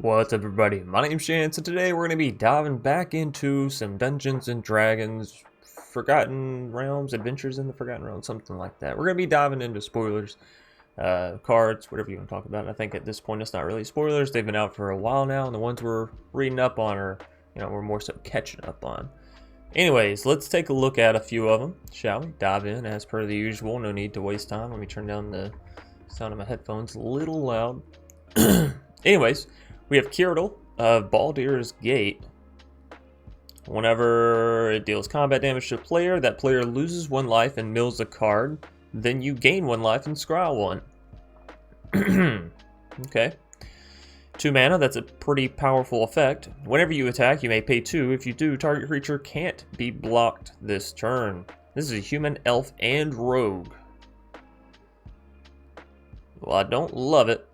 What's up, everybody? My name's Chance, and today we're going to be diving back into some Dungeons and Dragons, Forgotten Realms, Adventures in the Forgotten Realms, something like that. We're going to be diving into spoilers, cards, whatever you want to talk about. I think at this point it's not really spoilers. They've been out for a while now, and the ones we're reading up on are, we're more so catching up on. Anyways, let's take a look at a few of them, shall we? Dive in as per the usual. No need to waste time. Let me turn down the sound of my headphones a little loud. Anyways, we have Cyrodiil of Baldur's Gate. Whenever it deals combat damage to a player, that player loses 1 life and mills a card. Then you gain 1 life and scry 1. Okay. 2 mana, that's a pretty powerful effect. Whenever you attack, you may pay 2. If you do, target creature can't be blocked this turn. This is a human, elf, and rogue. Well, I don't love it.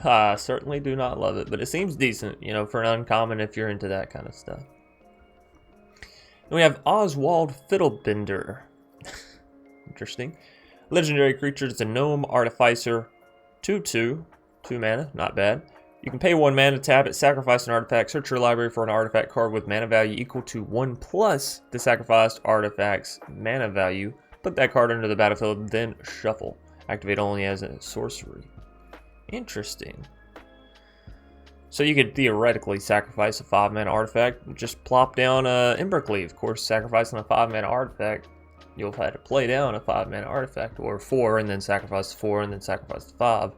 I certainly do not love it, but it seems decent, for an uncommon if you're into that kind of stuff. And we have Oswald Fiddlebender. Interesting. Legendary creature, it's a gnome artificer, 2/2, 2 mana, not bad. You can pay 1 mana, tap it, sacrifice an artifact, search your library for an artifact card with mana value equal to 1 plus the sacrificed artifact's mana value. Put that card into the battlefield, then shuffle. Activate only as a sorcery. Interesting. So you could theoretically sacrifice a 5 mana artifact, just plop down Embercleave. Of course, sacrificing a 5 mana artifact, you'll have to play down a 5 mana artifact, or 4 and then sacrifice 4 and then sacrifice 5.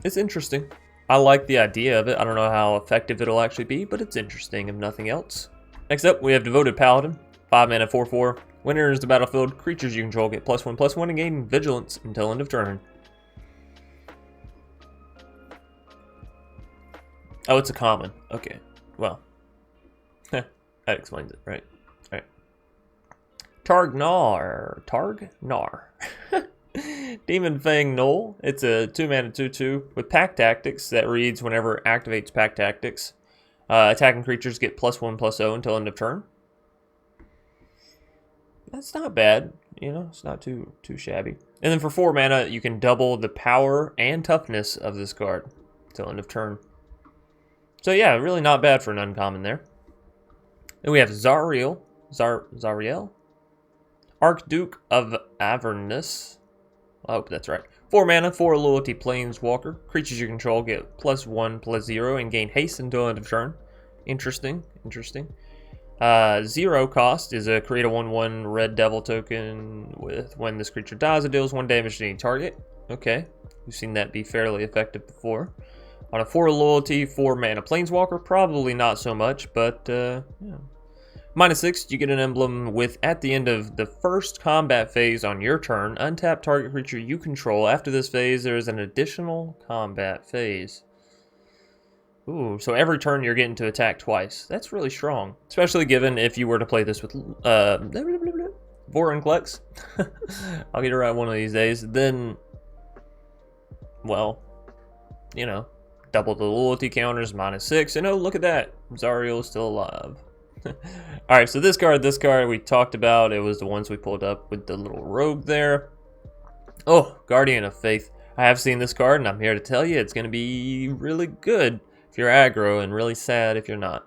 It's interesting. I like the idea of it. I don't know how effective it'll actually be, but it's interesting if nothing else. Next up, we have Devoted Paladin, 5 mana 4/4. When it enters the battlefield, creatures you control get +1/+1 and gain vigilance until end of turn. Oh, it's a common. Okay. Well. That explains it, right? Alright. Targnar. Demon Fang Knoll. It's a 2 mana 2/2 with Pack Tactics that reads whenever it activates Pack Tactics. Attacking creatures get +1/+0 until end of turn. That's not bad, it's not too shabby. And then for 4 mana, you can double the power and toughness of this card till end of turn. So yeah, really not bad for an uncommon there. Then we have Zariel, Archduke of Avernus. I hope that's right. 4 mana, 4 loyalty planeswalker. Creatures you control get +1/+0 and gain haste until end of turn. Interesting. 0 cost is a create a 1/1 red devil token with when this creature dies, it deals 1 damage to any target. Okay, we've seen that be fairly effective before. On a 4 loyalty, 4 mana planeswalker, probably not so much, but yeah. -6, you get an emblem with at the end of the first combat phase on your turn, untap target creature you control. After this phase, there is an additional combat phase. Ooh, so every turn you're getting to attack twice. That's really strong. Especially given if you were to play this with Vorinclex. I'll get it right one of these days. Then, well, double the loyalty counters, -6. And oh, look at that. Zariel is still alive. Alright, so this card we talked about. It was the ones we pulled up with the little rogue there. Oh, Guardian of Faith. I have seen this card, and I'm here to tell you it's going to be really good if you're aggro, and really sad if you're not.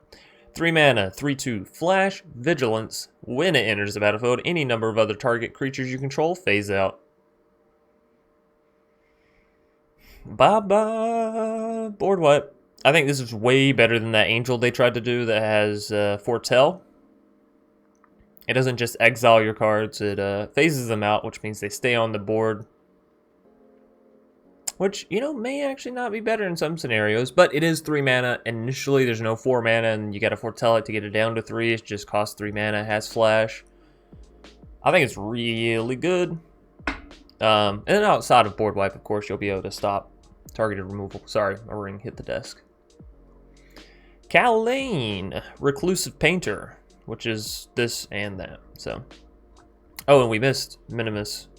3 mana, 3/2, flash, vigilance. When it enters the battlefield, any number of other target creatures you control phase out. Bye-bye. Board wipe. I think this is way better than that angel they tried to do that has Foretell. It doesn't just exile your cards, it phases them out, which means they stay on the board. Which, may actually not be better in some scenarios, but it is 3 mana. Initially, there's no 4 mana, and you gotta foretell it to get it down to 3. It just costs 3 mana, has flash. I think it's really good. And then outside of board wipe, of course, you'll be able to stop targeted removal. Sorry, my ring hit the desk. Kalane, Reclusive Painter, which is this and that. So, oh, and we missed Minimus.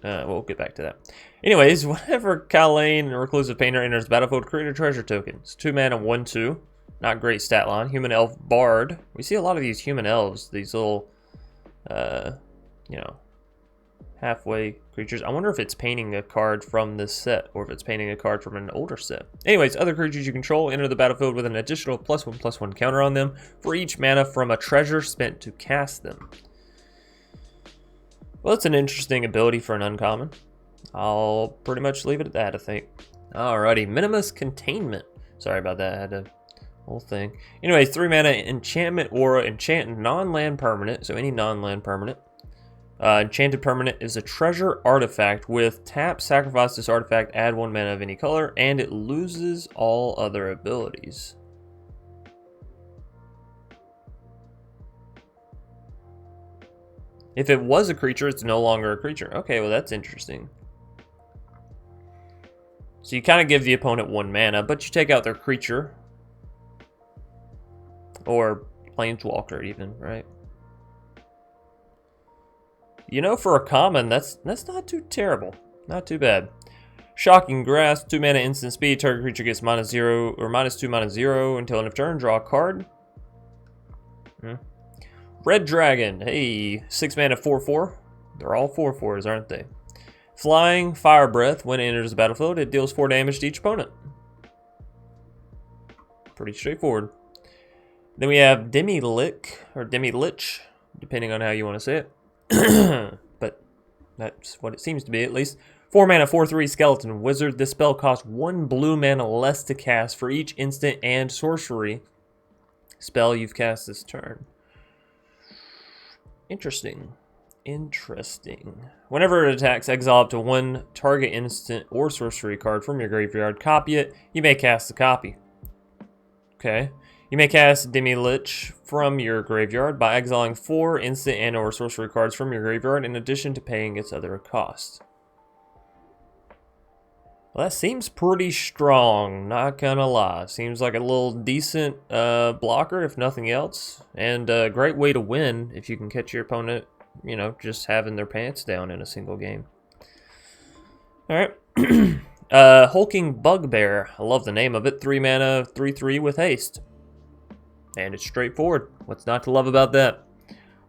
We'll get back to that. Anyways, whenever Kalane, Reclusive Painter, enters the battlefield, create a treasure token. It's 2 mana, 1/2. Not great stat line. Human Elf Bard. We see a lot of these human elves. These little, Halfway creatures. I wonder if it's painting a card from this set or if it's painting a card from an older set. Anyways, other creatures you control enter the battlefield with an additional +1/+1 counter on them for each mana from a treasure spent to cast them. Well, it's an interesting ability for an uncommon. I'll pretty much leave it at that, I think. Alrighty, Minimus Containment. Sorry about that, I had a whole thing. Anyways, 3 mana enchantment aura, enchant non-land permanent, so any non-land permanent. Enchanted permanent is a treasure artifact with tap, sacrifice this artifact, add 1 mana of any color, and it loses all other abilities. If it was a creature, it's no longer a creature. Okay, well that's interesting. So you kind of give the opponent 1 mana, but you take out their creature. Or planeswalker even, right? You know, for a common, that's not too terrible. Not too bad. Shocking Grasp, 2 mana instant speed. Target creature gets -0 or -2/-0 until end of turn. Draw a card. Red Dragon, hey, 6 mana 4/4. They're all 4/4s, aren't they? Flying Fire Breath. When it enters the battlefield, it deals 4 damage to each opponent. Pretty straightforward. Then we have Demi-Lich, or Demi-Lich, depending on how you want to say it. But that's what it seems to be, at least. 4 mana 4/3 Skeleton Wizard. This spell costs 1 blue mana less to cast for each instant and sorcery spell you've cast this turn. Interesting. Whenever it attacks, exile up to 1 target instant or sorcery card from your graveyard. Copy it. You may cast the copy. Okay. You may cast Demi-Lich from your graveyard by exiling 4 instant and or sorcery cards from your graveyard in addition to paying its other cost. Well, that seems pretty strong, not gonna lie. Seems like a little decent blocker, if nothing else. And a great way to win if you can catch your opponent, you know, just having their pants down in a single game. Alright. Hulking Bugbear. I love the name of it. 3 mana, 3/3 with haste. And it's straightforward. What's not to love about that?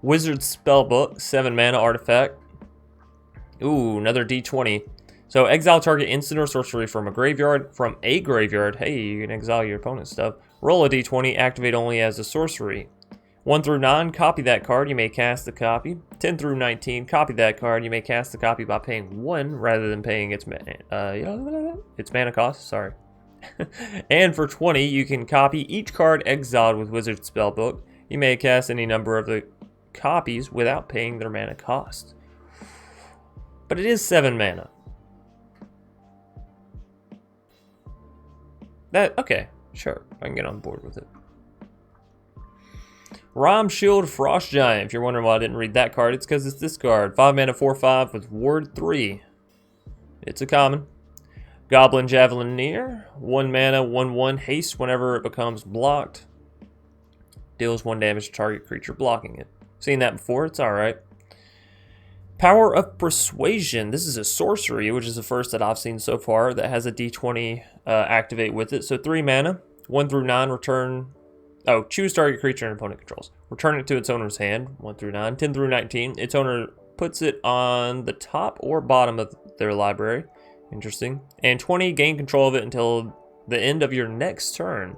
Wizard Spellbook, 7 mana artifact. Ooh, another D20. So exile target instant or sorcery from a graveyard. Hey, you can exile your opponent's stuff. Roll a D20, activate only as a sorcery. 1 through 9, copy that card, you may cast the copy. 10 through 19, copy that card, you may cast the copy by paying 1 rather than paying its mana cost, sorry. And for 20, you can copy each card exiled with Wizard Spellbook. You may cast any number of the copies without paying their mana cost. But it is 7 mana. Okay, sure, I can get on board with it. Rom Shield Frost Giant. If you're wondering why I didn't read that card, it's because it's this card. 5 mana 4/5 with Ward 3. It's a common. Goblin Javelineer, 1 mana, 1/1 haste whenever it becomes blocked. Deals 1 damage to target creature blocking it. Seen that before, it's alright. Power of Persuasion. This is a sorcery, which is the first that I've seen so far that has a D20 activate with it. So 3 mana, 1 through 9, choose target creature and opponent controls. Return it to its owner's hand, 1 through 9. 10 through 19, its owner puts it on the top or bottom of their library. Interesting. And 20, gain control of it until the end of your next turn.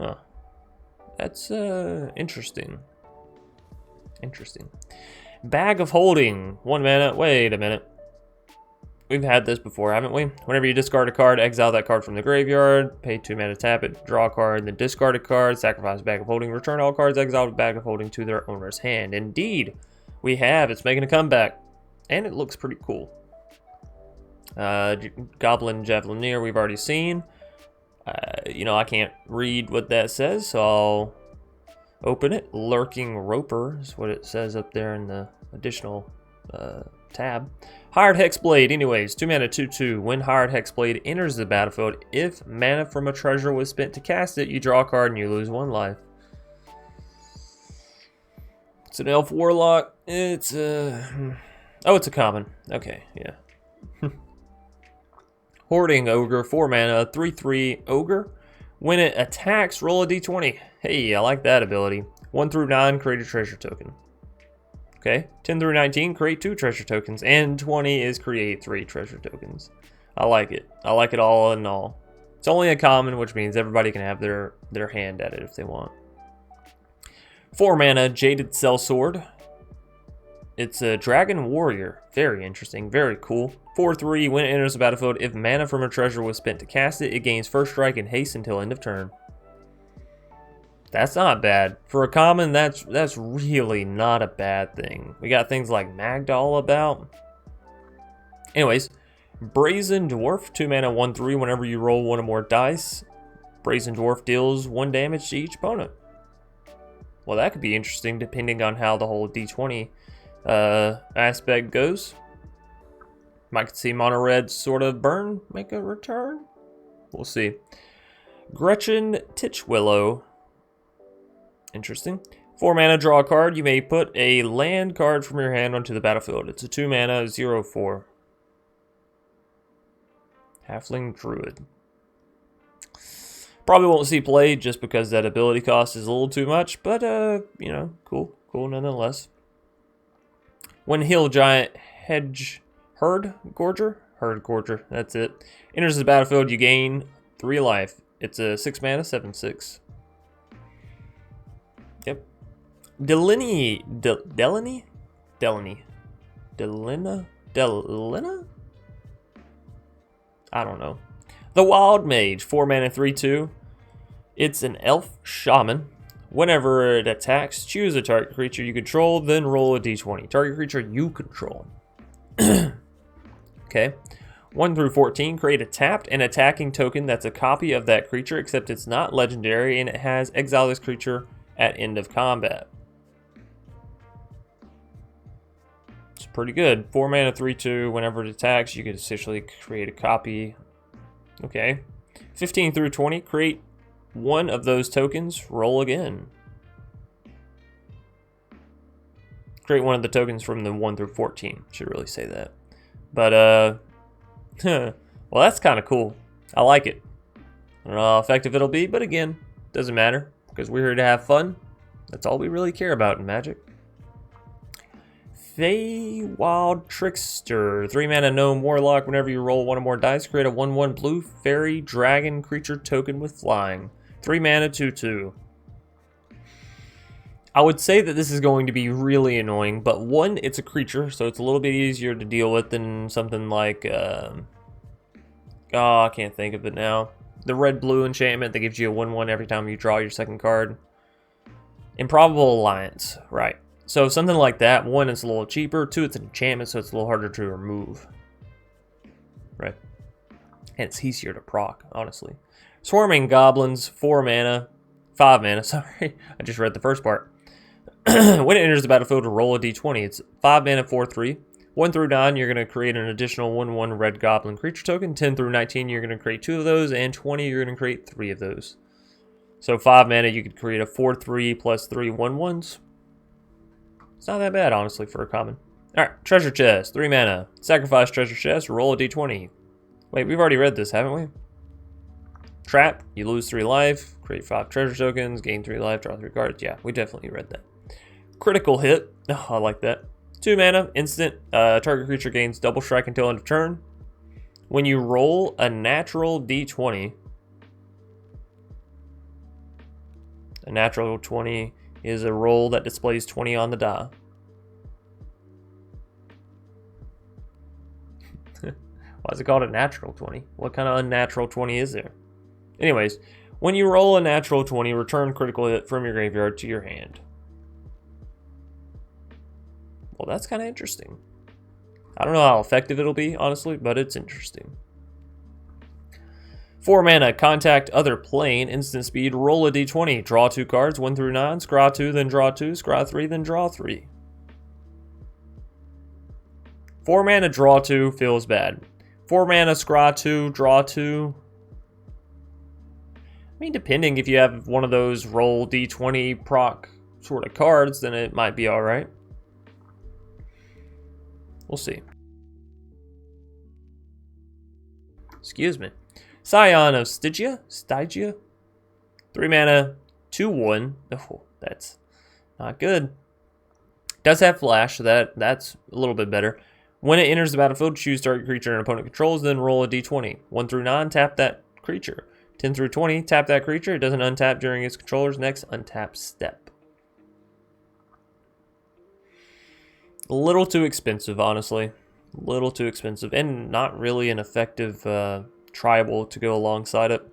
Huh. That's interesting. Bag of Holding. 1 mana. Wait a minute. We've had this before, haven't we? Whenever you discard a card, exile that card from the graveyard, pay 2 mana, tap it, draw a card, then discard a card, sacrifice Bag of Holding, return all cards exiled with Bag of Holding to their owner's hand. Indeed, we have. It's making a comeback. And it looks pretty cool. Goblin Javelineer, we've already seen. I can't read what that says, so I'll open it. Lurking Roper is what it says up there in the additional tab. Hired Hexblade, anyways, 2 mana 2/2. When Hired Hexblade enters the battlefield, if mana from a treasure was spent to cast it, you draw a card and you lose 1 life. It's an Elf Warlock. It's it's a common. Okay, yeah. Hoarding Ogre, 4 mana, 3/3 Ogre. When it attacks, roll a D20. Hey, I like that ability. 1 through 9, create a treasure token. Okay, 10 through 19, create 2 treasure tokens, and 20 is create 3 treasure tokens. I like it. I like it all in all. It's only a common, which means everybody can have their hand at it if they want. 4 mana, Jaded Sellsword. It's a Dragon Warrior. Very interesting, very cool. 4/3, when it enters the battlefield, if mana from a treasure was spent to cast it, it gains first strike and haste until end of turn. That's not bad. For a common, that's really not a bad thing. We got things like Magdoll about. Anyways, Brazen Dwarf, 2 mana, 1/3. Whenever you roll 1 or more dice, Brazen Dwarf deals 1 damage to each opponent. Well, that could be interesting depending on how the whole D20 aspect goes. Might see mono red sort of burn, make a return. We'll see. Gretchen Titchwillow. Interesting. 4 mana, draw a card. You may put a land card from your hand onto the battlefield. It's a 2 mana, 0/4. Halfling Druid. Probably won't see play just because that ability cost is a little too much, but you know, cool nonetheless. When Hill Giant Herd Gorger, that's it. Enters the battlefield, you gain 3 life. It's a 6 mana, 7/6. Yep. Delina? I don't know. The Wild Mage, 4 mana, 3/2. It's an elf shaman. Whenever it attacks, choose a target creature you control, then roll a d20. Target creature you control. Okay. 1 through 14, create a tapped and attacking token that's a copy of that creature, except it's not legendary and it has exile this creature at end of combat. It's pretty good. 4 mana, 3/2. Whenever it attacks, you can essentially create a copy. Okay. 15 through 20, create 1 of those tokens, roll again. Create 1 of the tokens from the 1 through 14. Should really say that. But, well, that's kind of cool. I like it. I don't know how effective it'll be, but again, doesn't matter because we're here to have fun. That's all we really care about in Magic. Feywild Trickster, 3 mana gnome warlock. Whenever you roll 1 or more dice, create a 1/1 blue fairy dragon creature token with flying. 3 mana, 2/2. I would say that this is going to be really annoying, but 1, it's a creature, so it's a little bit easier to deal with than something like, I can't think of it now. The red-blue enchantment that gives you a 1/1 every time you draw your second card. Improbable Alliance, right. So something like that, 1, it's a little cheaper. 2, it's an enchantment, so it's a little harder to remove. Right. And it's easier to proc, honestly. Swarming Goblins, 4 mana, 5 mana, sorry. I just read the first part. When it enters the battlefield, roll a d20. It's 5 mana, 4/3. 1 through 9, you're going to create an additional 1/1 red goblin creature token. 10 through 19, you're going to create 2 of those. And 20, you're going to create 3 of those. So 5 mana, you could create a 4/3 plus 3 1/1s. It's not that bad, honestly, for a common. Alright, Treasure Chest, 3 mana. Sacrifice Treasure Chest, roll a d20. Wait, we've already read this, haven't we? Trap, you lose 3 life, create 5 treasure tokens, gain 3 life, draw 3 cards. Yeah, we definitely read that. Critical Hit, oh, I like that. 2 mana, instant, target creature gains double strike until end of turn. When you roll a natural d20, a natural 20 is a roll that displays 20 on the die. Why is it called a natural 20? What kind of unnatural 20 is there? Anyways, when you roll a natural 20, return critical hit from your graveyard to your hand. Well, that's kind of interesting. I don't know how effective it'll be, honestly, but it's interesting. 4 mana, contact other plane, instant speed, roll a d20, draw 2 cards, 1 through 9, scry 2, then draw 2, scry 3, then draw 3. 4 mana, draw 2, feels bad. 4 mana, scry 2, draw 2. I mean, depending if you have one of those roll d20 proc sort of cards, then it might be alright. We'll see. Excuse me. Scion of Stygia? 3 mana, 2/1. Oh, that's not good. Does have flash, so that's a little bit better. When it enters the battlefield, choose target creature an opponent controls, then roll a d20. 1 through 9, tap that creature. 10 through 20, tap that creature. It doesn't untap during its controller's next untap step. A little too expensive, honestly. A little too expensive, and not really an effective tribal to go alongside it.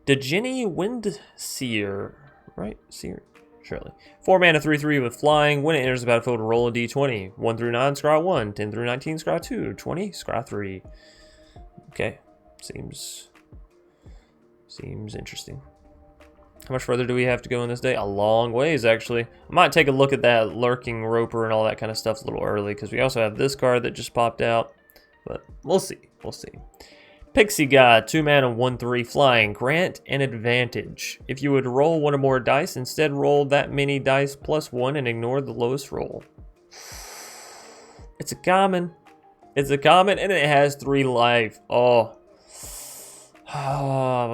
Djinni Windseer, right? Seer, surely. 4 mana, 3/3 with flying. When it enters the battlefield, roll a d20. 1 through 9, scry 1. 10 through 19, scry 2. 20, scry 3. Okay, seems interesting. How much further do we have to go in this day? A long ways, actually. I might take a look at that Lurking Roper and all that kind of stuff a little early, because we also have this card that just popped out. But we'll see. We'll see. Pixie God, 2 mana, 1/3 flying. Grant an advantage. If you would roll 1 or more dice, instead roll that many dice plus 1 and ignore the lowest roll. It's a common. It's a common, and it has 3 life. Oh,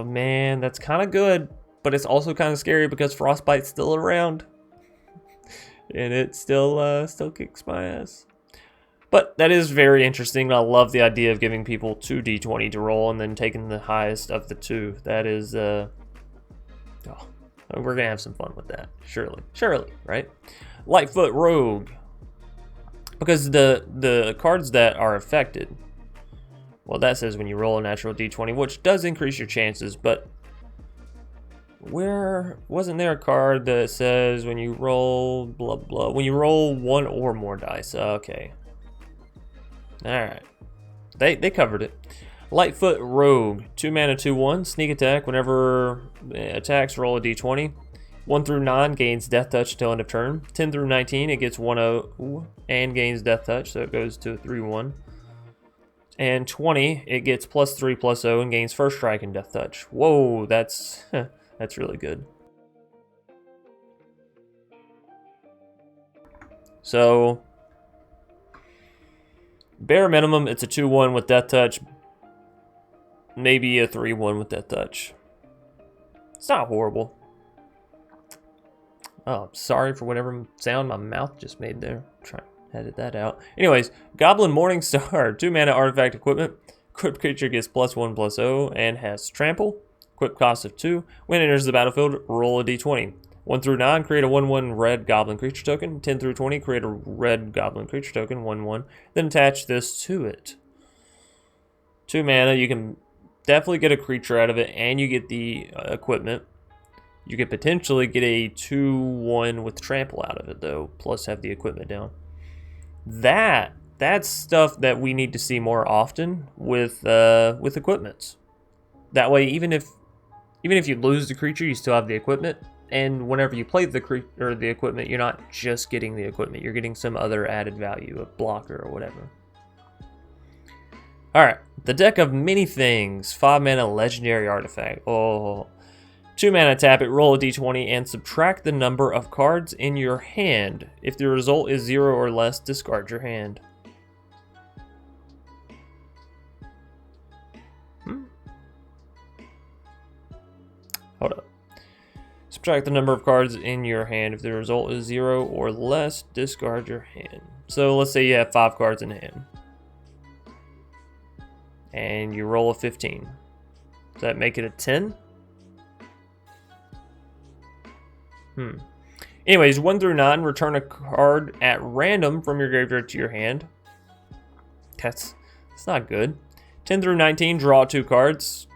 man, that's kind of good. But it's also kind of scary because Frostbite's still around. And it still kicks my ass. But that is very interesting. I love the idea of giving people 2 d20 to roll and then taking the highest of the 2. That is, we're going to have some fun with that. Surely, right? Lightfoot Rogue. Because the cards that are affected, well, that says when you roll a natural d20, which does increase your chances, but where wasn't there a card that says when you roll blah blah, when you roll 1 or more dice? Okay, all right, they covered it. Lightfoot Rogue, 2 mana, 2/1 sneak attack. Whenever attacks, roll a d20. 1 through 9 gains death touch until end of turn. 10 through 19 it gets 1/0 and gains death touch, so it goes to a 3/1. And 20 it gets +3/+0 and gains first strike and death touch. Whoa, that's that's really good. So, bare minimum, it's a 2/1 with death touch. Maybe a 3/1 with death touch. It's not horrible. Oh, I'm sorry for whatever sound my mouth just made there. Try to edit that out. Anyways, Goblin Morningstar, 2 mana artifact equipment. Equipped creature gets +1/+0 and has trample. Equip cost of 2. When it enters the battlefield, roll a d20. 1 through 9, create a 1/1 red goblin creature token. 10 through 20, create a red goblin creature token, 1/1. Then attach this to it. 2 mana, you can definitely get a creature out of it, and you get the equipment. You could potentially get a 2/1 with trample out of it, though, plus have the equipment down. That's stuff that we need to see more often with equipments. That way, even if you lose the creature, you still have the equipment. And whenever you play the equipment, you're not just getting the equipment. You're getting some other added value, a blocker or whatever. Alright, the deck of many things. 5 mana legendary artifact. Oh, 2 mana tap it, roll a d20, and subtract the number of cards in your hand. If the result is 0 or less, discard your hand. Hold up. Subtract the number of cards in your hand. If the result is 0 or less, discard your hand. So let's say you have 5 cards in hand. And you roll a 15. Does that make it a 10? Anyways, 1 through 9, return a card at random from your graveyard to your hand. That's not good. 10 through 19, draw 2 cards.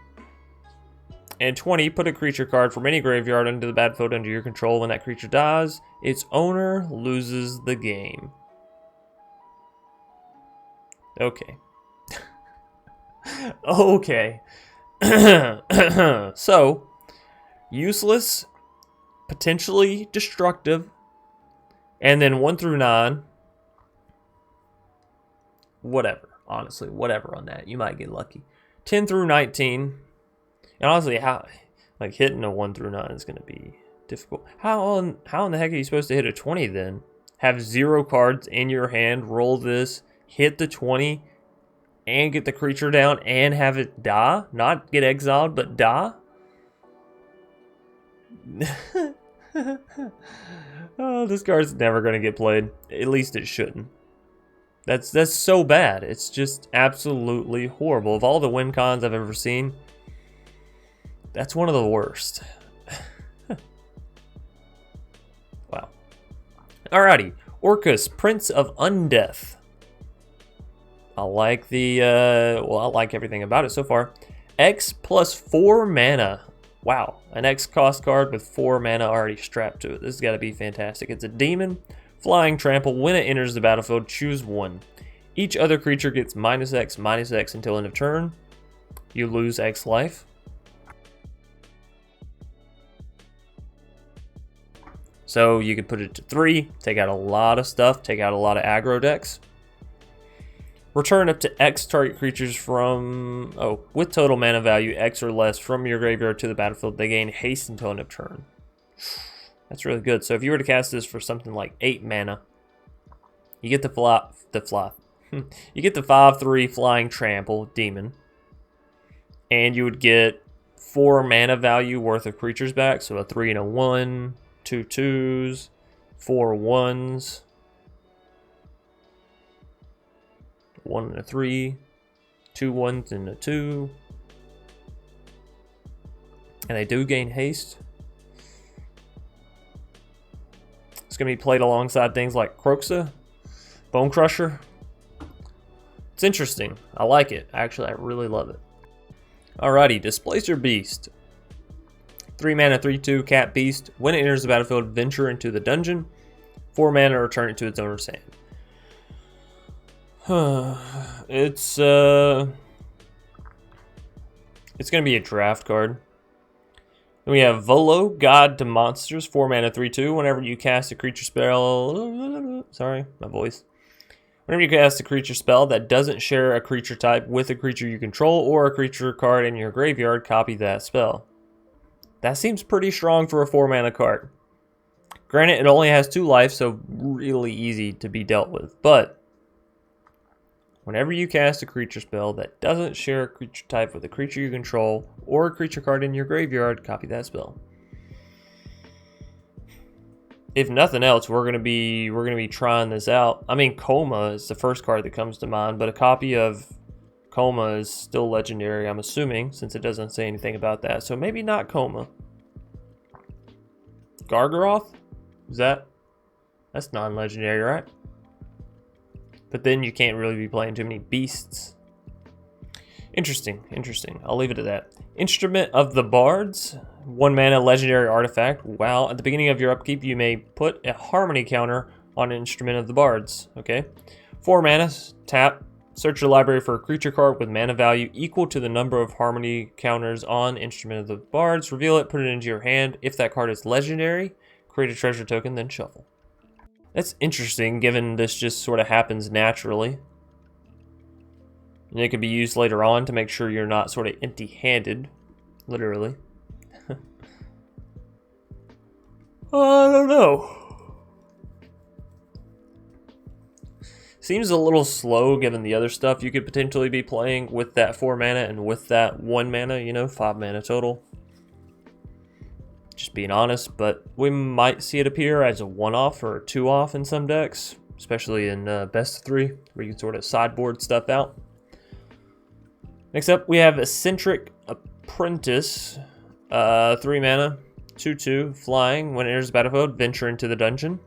And 20, put a creature card from any graveyard into the battlefield under your control. When that creature dies, its owner loses the game. Okay. Okay. So, useless, potentially destructive, and then 1 through 9. Whatever, honestly, whatever on that. You might get lucky. 10 through 19. And honestly, how hitting a 1 through 9 is going to be difficult. How in the heck are you supposed to hit a 20 then? Have 0 cards in your hand, roll this, hit the 20, and get the creature down and have it die? Not get exiled, but die? Oh, this card's never going to get played. At least it shouldn't. That's so bad. It's just absolutely horrible. Of all the win cons I've ever seen, that's one of the worst. Wow. Alrighty. Orcus, Prince of Undeath. I like the, well, I like everything about it so far. X plus 4 mana. Wow. An X cost card with 4 mana already strapped to it. This has got to be fantastic. It's a demon. Flying trample. When it enters the battlefield, choose one. Each other creature gets -X, -X until end of turn. You lose X life. So you could put it to 3, take out a lot of stuff, take out a lot of aggro decks. Return up to X target creatures from, with total mana value X or less from your graveyard to the battlefield. They gain haste until end of turn. That's really good. So if you were to cast this for something like 8 mana, you get you get the 5/3 flying trample demon, and you would get 4 mana value worth of creatures back. So a 3 and a 1, 2 2s, 4 1s, 1 and a 3, 2 1s and a 2, and they do gain haste. It's going to be played alongside things like Croxa, Bone Crusher. It's interesting. I like it. Actually, I really love it. Alrighty, Displacer Beast. 3 mana, 3/2, Cat Beast. When it enters the battlefield, venture into the dungeon. 4 mana, return it to its owner's hand. It's going to be a draft card. Then we have Volo, God to Monsters, 4 mana, 3/2. Whenever you cast a creature spell, sorry, my voice. Whenever you cast a creature spell that doesn't share a creature type with a creature you control or a creature card in your graveyard, copy that spell. That seems pretty strong for a 4 mana card. Granted, it only has 2 life, so really easy to be dealt with. But whenever you cast a creature spell that doesn't share a creature type with a creature you control or a creature card in your graveyard, copy that spell. If nothing else, we're gonna be trying this out. I mean, Coma is the first card that comes to mind, but a copy of Coma is still legendary, I'm assuming, since it doesn't say anything about that. So maybe not Coma. Gargaroth? That's non-legendary, right? But then you can't really be playing too many beasts. Interesting. I'll leave it at that. Instrument of the Bards. 1 mana legendary artifact. Wow. At the beginning of your upkeep, you may put a harmony counter on Instrument of the Bards. Okay. 4 mana. Tap. Search your library for a creature card with mana value equal to the number of harmony counters on Instrument of the Bards. Reveal it. Put it into your hand. If that card is legendary, create a treasure token, then shuffle. That's interesting, given this just sort of happens naturally. And it can be used later on to make sure you're not sort of empty-handed, literally. I don't know. Seems a little slow given the other stuff you could potentially be playing with that 4 mana and with that 1 mana, 5 mana total. Just being honest, but we might see it appear as a 1-off or a 2-off in some decks, especially in best of 3, where you can sort of sideboard stuff out. Next up, we have Eccentric Apprentice, 3 mana, 2/2, flying. When it enters the battlefield, venture into the dungeon.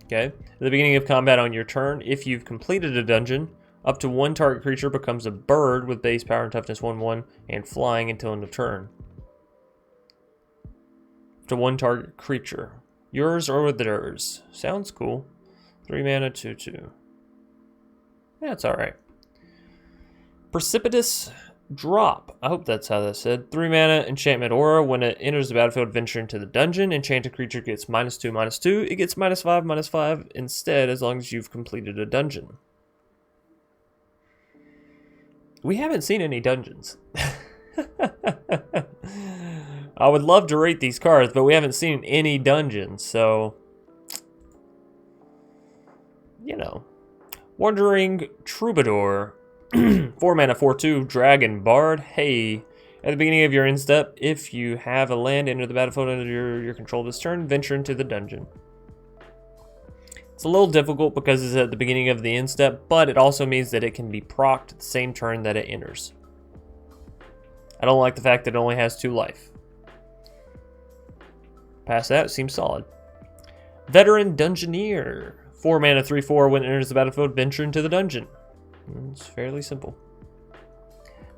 Okay. At the beginning of combat on your turn, if you've completed a dungeon, up to 1 target creature becomes a bird with base power and toughness 1/1 and flying until end of turn. Up to 1 target creature. Yours or theirs. Sounds cool. 3 mana, 2/2. Yeah, it's alright. Precipitous Drop. I hope that's how that's said. 3 mana, enchantment aura. When it enters the battlefield, venture into the dungeon. Enchanted creature gets -2/-2. It gets -5/-5 instead, as long as you've completed a dungeon. We haven't seen any dungeons. I would love to rate these cards, but we haven't seen any dungeons, so... Wandering Troubadour. 4 mana, 4/2, Dragon Bard. Hey, At the beginning of your end step, if you have a land enter the battlefield under your control this turn, venture into the dungeon. It's a little difficult because it's at the beginning of the end step, but it also means that it can be procced the same turn that it enters. I don't like the fact that it only has 2 life. Past that, seems solid. Veteran Dungeoneer. 4 mana, 3/4. When it enters the battlefield, venture into the dungeon. It's fairly simple.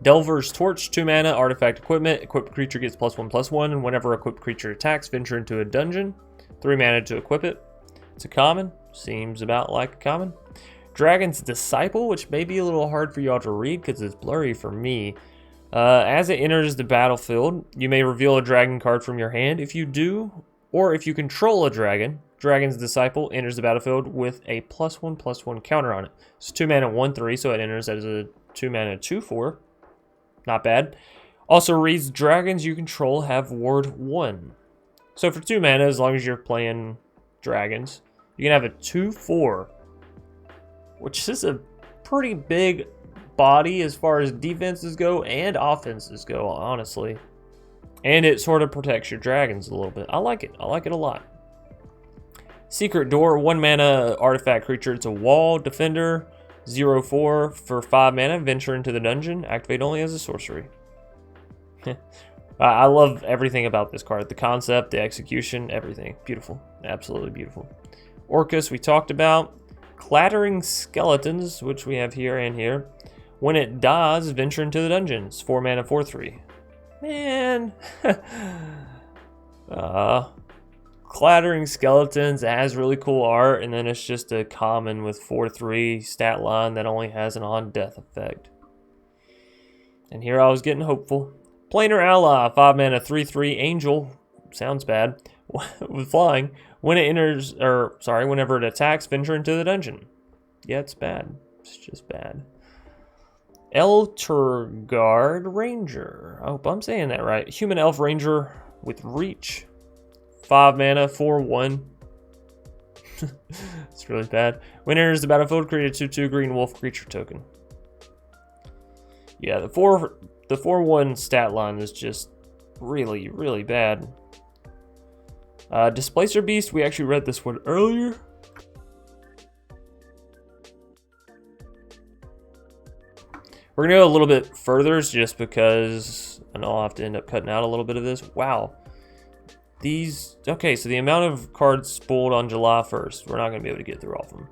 Delver's Torch. 2 mana, artifact equipment. Equipped creature gets +1/+1. And whenever equipped creature attacks, venture into a dungeon. 3 mana to equip it. It's a common. Seems about like a common. Dragon's Disciple, which may be a little hard for y'all to read because it's blurry for me. As it enters the battlefield, you may reveal a dragon card from your hand. If you do, or if you control a dragon, Dragon's Disciple enters the battlefield with a +1/+1 counter on it. It's 2 mana, 1/3, so it enters as a 2 mana, 2/4. Not bad. Also reads, dragons you control have ward 1. So for 2 mana, as long as you're playing dragons, you can have a 2/4, which is a pretty big body as far as defenses go and offenses go, honestly. And it sort of protects your dragons a little bit. I like it. I like it a lot. Secret Door, 1 mana artifact creature. It's a wall defender, 0/4 for 5 mana. Venture into the dungeon. Activate only as a sorcery. I love everything about this card. The concept, the execution, everything. Beautiful. Absolutely beautiful. Orcus, we talked about. Clattering Skeletons, which we have here and here. When it dies, venture into the dungeons. 4 mana, 4/3. Man. Clattering Skeletons has really cool art, and then it's just a common with 4/3 stat line that only has an on-death effect. And here I was getting hopeful. Planar Ally, 5 mana, 3/3 Angel. Sounds bad. With flying. When it enters, whenever it attacks, venture into the dungeon. Yeah, it's bad. It's just bad. Elturgard Ranger. I hope I'm saying that right. Human Elf Ranger with Reach. 5 mana, 4/1. It's really bad. When it enters the battlefield, create a 2/2 green wolf creature token. Yeah, the 4/1 stat line is just really, really bad. Displacer Beast, we actually read this one earlier. We're going to go a little bit further just because I know I'll have to end up cutting out a little bit of this. Wow. Okay, so the amount of cards spooled on July 1st, we're not going to be able to get through all of them.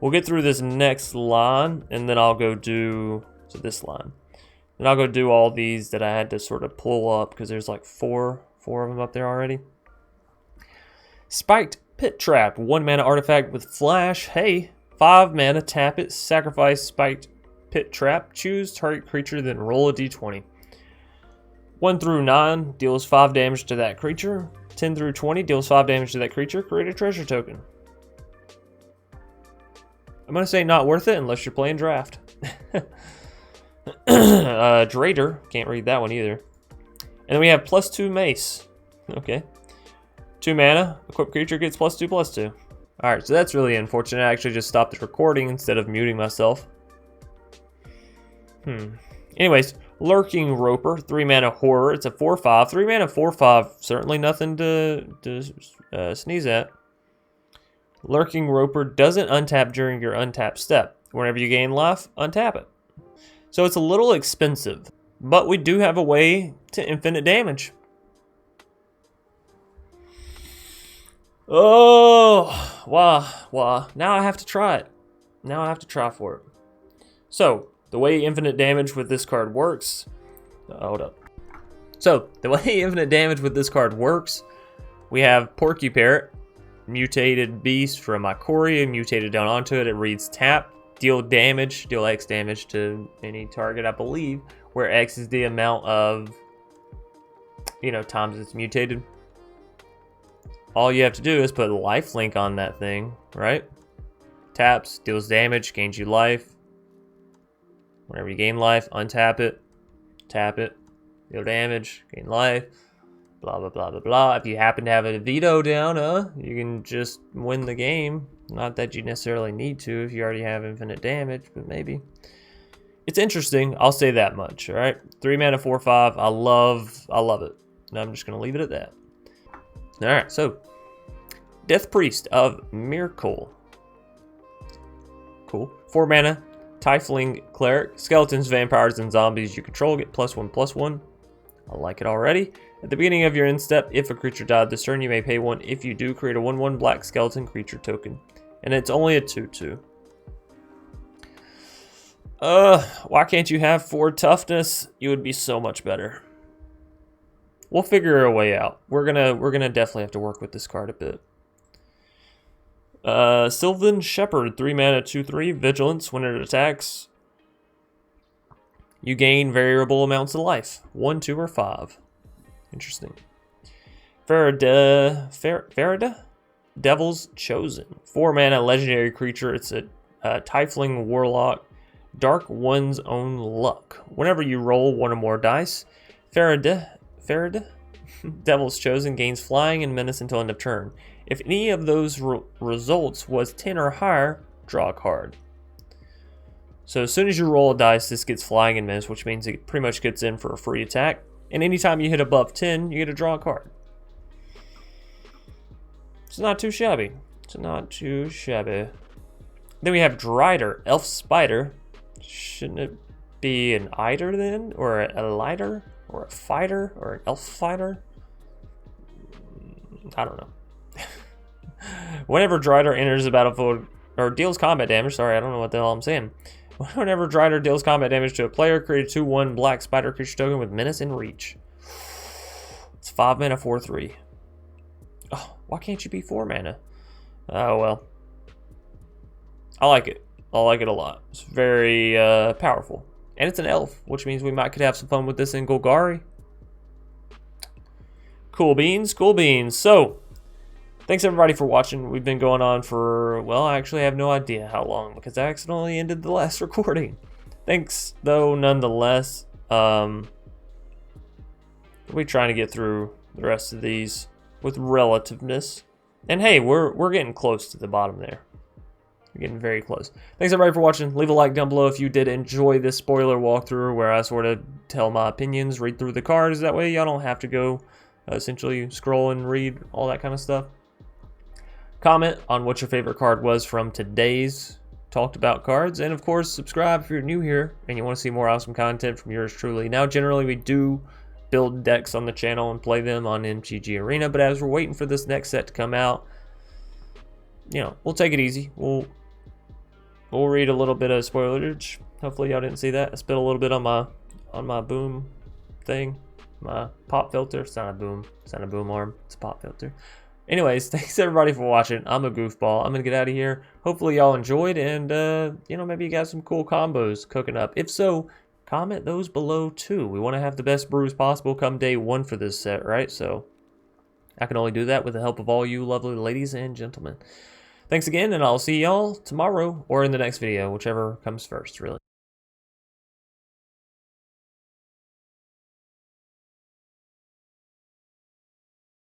We'll get through this next line, and then I'll go do, this line. Then I'll go do all these that I had to sort of pull up because there's like four of them up there already. Spiked Pit Trap, 1 mana artifact with flash. Hey, 5 mana, tap it, sacrifice Spiked Pit Trap, choose target creature, then roll a d20. 1 through 9 deals 5 damage to that creature. 10 through 20 deals 5 damage to that creature. Create a treasure token. I'm going to say not worth it unless you're playing draft. Drader, can't read that one either. And then we have +2 mace. Okay. 2 mana, equipped creature gets +2/+2. Alright, so that's really unfortunate. I actually just stopped the recording instead of muting myself. Anyways, Lurking Roper, 3 mana horror. It's a 4/5. 3 mana 4/5. Certainly nothing to sneeze at. Lurking Roper doesn't untap during your untap step. Whenever you gain life, untap it. So it's a little expensive, but we do have a way to infinite damage. Oh, wow. Now I have to try it. Now I have to try for it. So, the way infinite damage with this card works... hold up. So, the way infinite damage with this card works, we have Porky Parrot, mutated beast from Ikoria, mutated down onto it. It reads tap, deal X damage to any target, I believe, where X is the amount of, times it's mutated. All you have to do is put a lifelink on that thing, right? Taps, deals damage, gains you life. Whenever you gain life, untap it, tap it, deal damage, gain life, blah, blah, blah, blah, blah. If you happen to have a veto down, you can just win the game. Not that you necessarily need to if you already have infinite damage, but maybe. It's interesting. I'll say that much. All right, 3 mana, 4/5. I love it. And I'm just gonna leave it at that. All right, so Death Priest of Miracle. Cool. 4 mana, Tiefling Cleric. Skeletons, vampires, and zombies you control get +1/+1. I like it already. At the beginning of your end step, if a creature died this turn, you may pay 1. If you do, create a 1/1 black skeleton creature token. And it's only a 2/2. Why can't you have 4 toughness? You would be so much better. We'll figure a way out. We're gonna definitely have to work with this card a bit. Sylvan Shepherd, 3 mana, 2/3, vigilance. When it attacks, you gain variable amounts of life. 1, 2, or 5. Interesting. Farida? Devil's Chosen. 4 mana, legendary creature. It's a Tiefling Warlock. Dark One's Own Luck. Whenever you roll 1 or more dice, Farida? Devil's Chosen gains flying and menace until end of turn. If any of those results was 10 or higher, draw a card. So as soon as you roll a dice, this gets flying and menace, which means it pretty much gets in for a free attack. And anytime you hit above 10, you get to draw a card. It's not too shabby. It's not too shabby. Then we have Drider, Elf Spider. Shouldn't it be an Eider then? Or a Lighter? Or a Fighter? Or an Elf Fighter? I don't know. Whenever Drider enters the battlefield, or deals combat damage, sorry, I don't know what the hell I'm saying. Whenever Drider deals combat damage to a player, create a 2/1 black spider creature token with menace and reach. It's 5 mana, 4/3. Oh, why can't you be 4 mana? Oh, well. I like it. I like it a lot. It's very powerful. And it's an elf, which means we could have some fun with this in Golgari. Cool beans, cool beans. So, thanks everybody for watching. We've been going on for, well, I actually have no idea how long because I accidentally ended the last recording. Thanks, though, nonetheless. We're trying to get through the rest of these with relativeness. And hey, we're getting close to the bottom there. We're getting very close. Thanks everybody for watching. Leave a like down below if you did enjoy this spoiler walkthrough where I sort of tell my opinions, read through the cards. That way y'all don't have to go essentially scroll and read all that kind of stuff. Comment on what your favorite card was from today's talked about cards. And of course, subscribe if you're new here and you want to see more awesome content from yours truly. Now, generally we do build decks on the channel and play them on MTG Arena, but as we're waiting for this next set to come out, you know, we'll take it easy. We'll read a little bit of spoilage. Hopefully y'all didn't see that. I spit a little bit on my boom thing, my pop filter. It's not a boom. It's not a boom arm. It's a pop filter. Anyways, thanks everybody for watching. I'm a goofball. I'm gonna get out of here. Hopefully y'all enjoyed, and you know, maybe you got some cool combos cooking up. If so, comment those below too. We want to have the best brews possible come day 1 for this set, right? So I can only do that with the help of all you lovely ladies and gentlemen. Thanks again, and I'll see y'all tomorrow or in the next video, whichever comes first, really.